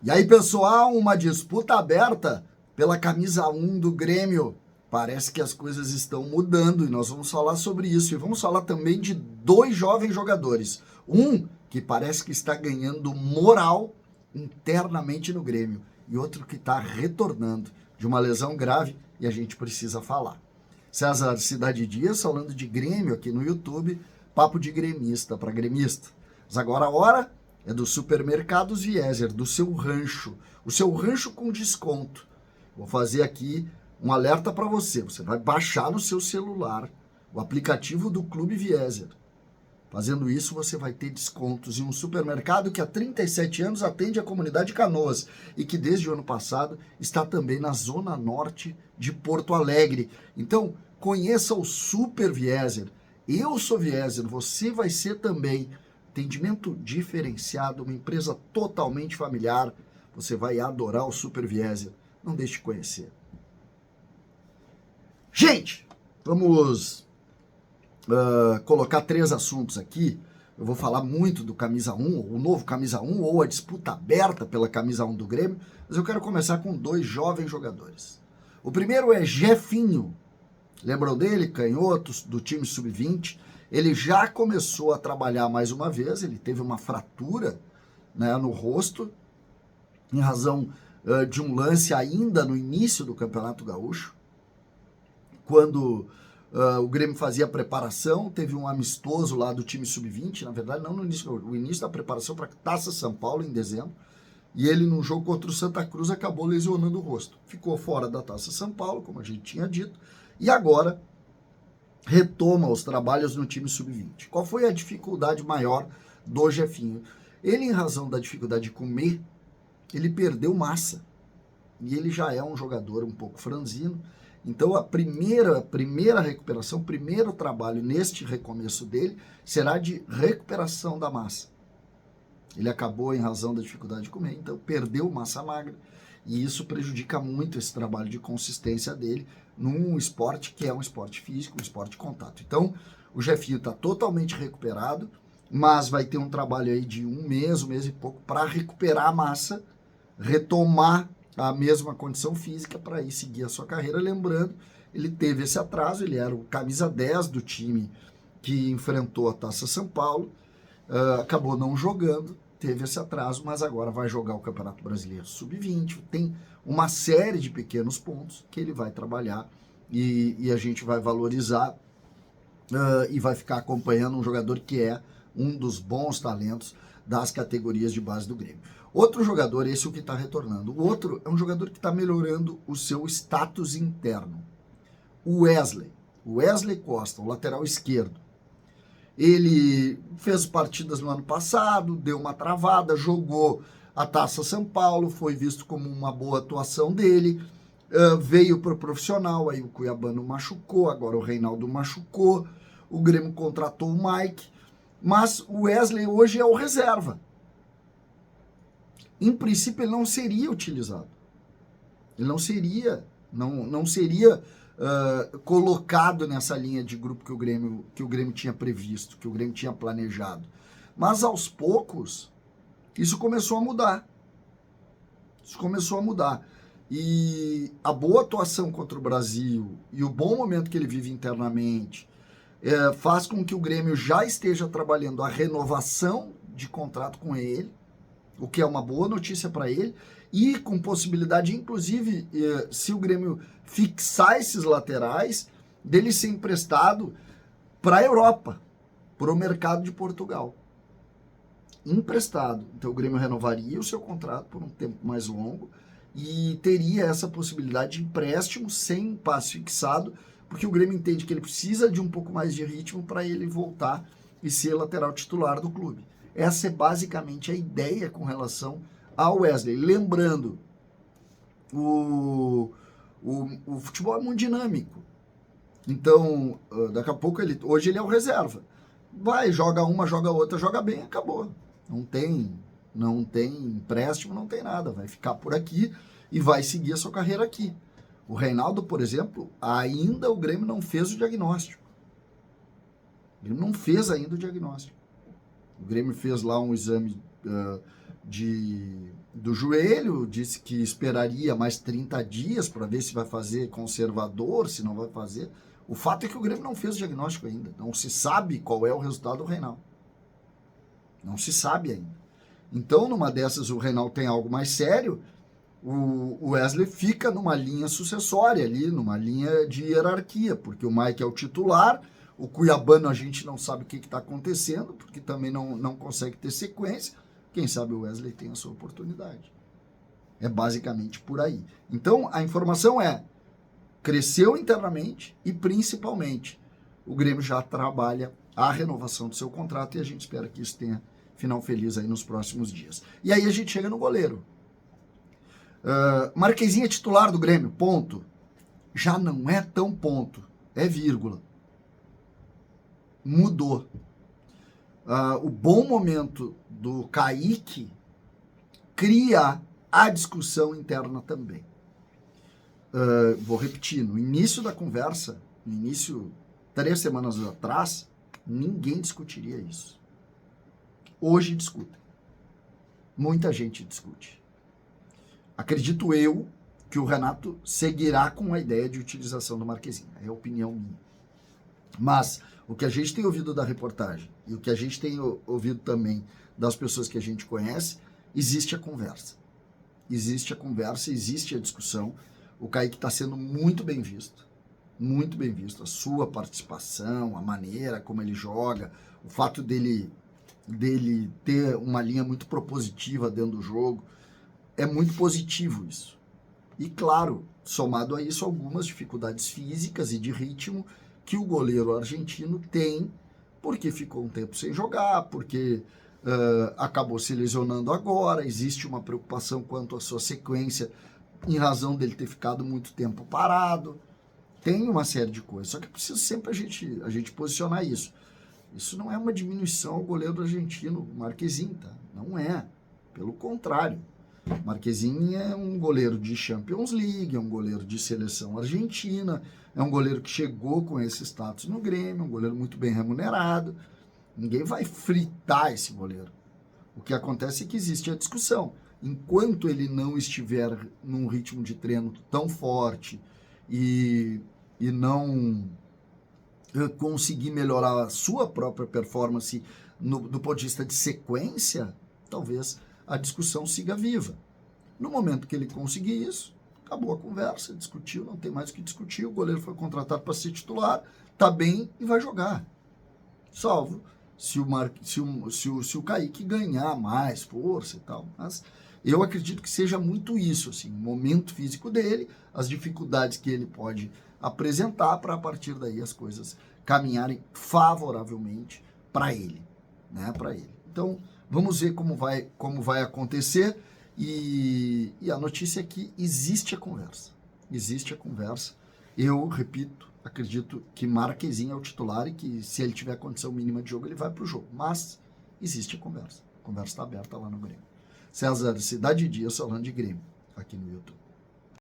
E aí, pessoal, uma disputa aberta pela camisa 1 do Grêmio. Parece que as coisas estão mudando e nós vamos falar sobre isso. E vamos falar também de dois jovens jogadores. Um que parece que está ganhando moral internamente no Grêmio e outro que está retornando de uma lesão grave e a gente precisa falar. César Cidade Dias falando de Grêmio aqui no YouTube, papo de gremista para gremista. Mas agora a hora é do Supermercados Vieser, do seu rancho. O seu rancho com desconto. Vou fazer aqui um alerta para você. Você vai baixar no seu celular o aplicativo do Clube Vieser. Fazendo isso, você vai ter descontos em um supermercado que há 37 anos atende a comunidade de Canoas e que desde o ano passado está também na zona norte de Porto Alegre. Então, conheça o Super Vieser. Eu sou Vieser, você vai ser também. Atendimento diferenciado, uma empresa totalmente familiar. Você vai adorar o Super Vieser. Não deixe de conhecer. Gente, vamos colocar 3 assuntos aqui. Eu vou falar muito do Camisa 1, o novo Camisa 1, ou a disputa aberta pela Camisa 1 do Grêmio, mas eu quero começar com 2 jovens jogadores. O primeiro é Jefinho. Lembram dele? Canhotos, do time Sub-20. Ele já começou a trabalhar mais uma vez, ele teve uma fratura, né, no rosto, em razão de um lance ainda no início do Campeonato Gaúcho, quando o Grêmio fazia a preparação, teve um amistoso lá do time Sub-20, na verdade não no início, o início da preparação para a Taça São Paulo em dezembro, e ele num jogo contra o Santa Cruz acabou lesionando o rosto. Ficou fora da Taça São Paulo, como a gente tinha dito, e agora retoma os trabalhos no time Sub-20. Qual foi a dificuldade maior do Jefinho? Ele, em razão da dificuldade de comer, ele perdeu massa. E ele já é um jogador um pouco franzino. Então, a primeira recuperação, o primeiro trabalho neste recomeço dele será de recuperação da massa. Ele acabou, em razão da dificuldade de comer, então perdeu massa magra. E isso prejudica muito esse trabalho de consistência dele num esporte que é um esporte físico, um esporte de contato. Então, o Jefinho está totalmente recuperado, mas vai ter um trabalho aí de um mês e pouco, para recuperar a massa, retomar a mesma condição física para ir seguir a sua carreira. Lembrando, ele teve esse atraso, ele era o camisa 10 do time que enfrentou a Taça São Paulo, acabou não jogando, teve esse atraso, mas agora vai jogar o Campeonato Brasileiro Sub-20, tem uma série de pequenos pontos que ele vai trabalhar e a gente vai valorizar e vai ficar acompanhando um jogador que é um dos bons talentos das categorias de base do Grêmio. Outro jogador, esse é o que está retornando. O outro é um jogador que está melhorando o seu status interno. O Wesley Costa, o lateral esquerdo. Ele fez partidas no ano passado, deu uma travada, jogou a Taça São Paulo, foi visto como uma boa atuação dele, veio para o profissional, aí o Cuiabano machucou, agora o Reinaldo machucou, o Grêmio contratou o Mike, mas o Wesley hoje é o reserva. Em princípio, ele não seria utilizado. Ele não seria colocado nessa linha de grupo que o Grêmio tinha previsto, que o Grêmio tinha planejado. Mas, aos poucos, isso começou a mudar. E a boa atuação contra o Brasil e o bom momento que ele vive internamente faz com que o Grêmio já esteja trabalhando a renovação de contrato com ele, o que é uma boa notícia para ele, e com possibilidade, inclusive, se o Grêmio fixar esses laterais, dele ser emprestado para a Europa, para o mercado de Portugal. Emprestado. Então o Grêmio renovaria o seu contrato por um tempo mais longo e teria essa possibilidade de empréstimo sem passe fixado, porque o Grêmio entende que ele precisa de um pouco mais de ritmo para ele voltar e ser lateral titular do clube. Essa é basicamente a ideia com relação ao Wesley. Lembrando, o futebol é muito dinâmico. Então, daqui a pouco, hoje ele é o reserva. Vai, joga uma, joga outra, joga bem, acabou. Não tem empréstimo, não tem nada. Vai ficar por aqui e vai seguir a sua carreira aqui. O Reinaldo, por exemplo, ainda o Grêmio não fez o diagnóstico. O Grêmio não fez ainda o diagnóstico. O Grêmio fez lá um exame de do joelho, disse que esperaria mais 30 dias para ver se vai fazer conservador, se não vai fazer. O fato é que o Grêmio não fez o diagnóstico ainda. Não se sabe qual é o resultado do Reinaldo. Não se sabe ainda. Então, numa dessas, o Reinaldo tem algo mais sério, o Wesley fica numa linha sucessória ali, numa linha de hierarquia, porque o Mike é o titular, o Cuiabano a gente não sabe o que está acontecendo, porque também não consegue ter sequência. Quem sabe o Wesley tem a sua oportunidade. É basicamente por aí. Então, a informação é, cresceu internamente e, principalmente, o Grêmio já trabalha a renovação do seu contrato e a gente espera que isso tenha final feliz aí nos próximos dias. E aí a gente chega no goleiro. Marquezinho é titular do Grêmio, ponto. Já não é tão ponto, é vírgula. Mudou. O bom momento do Kaique cria a discussão interna também. Vou repetir, no início da conversa, 3 semanas atrás, ninguém discutiria isso. Hoje discutem. Muita gente discute. Acredito eu que o Renato seguirá com a ideia de utilização do Marquezinho. É a opinião minha. Mas o que a gente tem ouvido da reportagem e o que a gente tem ouvido também das pessoas que a gente conhece, existe a conversa. Existe a conversa, existe a discussão. O Kaique está sendo muito bem visto. Muito bem visto. A sua participação, a maneira como ele joga, o fato dele ter uma linha muito propositiva dentro do jogo. É muito positivo isso. E claro, somado a isso, algumas dificuldades físicas e de ritmo que o goleiro argentino tem, porque ficou um tempo sem jogar, porque acabou se lesionando agora, existe uma preocupação quanto à sua sequência, em razão dele ter ficado muito tempo parado. Tem uma série de coisas, só que precisa sempre a gente posicionar isso. Isso não é uma diminuição ao goleiro argentino, Marquezinho, tá? Não é. Pelo contrário. Marquezinho é um goleiro de Champions League, é um goleiro de seleção argentina, é um goleiro que chegou com esse status no Grêmio, um goleiro muito bem remunerado. Ninguém vai fritar esse goleiro. O que acontece é que existe a discussão. Enquanto ele não estiver num ritmo de treino tão forte e não conseguir melhorar a sua própria performance do ponto de vista de sequência, talvez a discussão siga viva. No momento que ele conseguir isso, acabou a conversa, discutiu, não tem mais o que discutir, o goleiro foi contratado para ser titular, tá bem e vai jogar. Salvo se o Kaique ganhar mais força e tal. Mas eu acredito que seja muito isso, assim, o momento físico dele, as dificuldades que ele pode apresentar para a partir daí as coisas caminharem favoravelmente para ele, né, para ele. Então, vamos ver como vai acontecer e a notícia é que existe a conversa. Existe a conversa. Eu, repito, acredito que Marquezinho é o titular e que se ele tiver condição mínima de jogo, ele vai para o jogo. Mas existe a conversa. A conversa está aberta lá no Grêmio. César, Cidade Dias falando de Grêmio aqui no YouTube.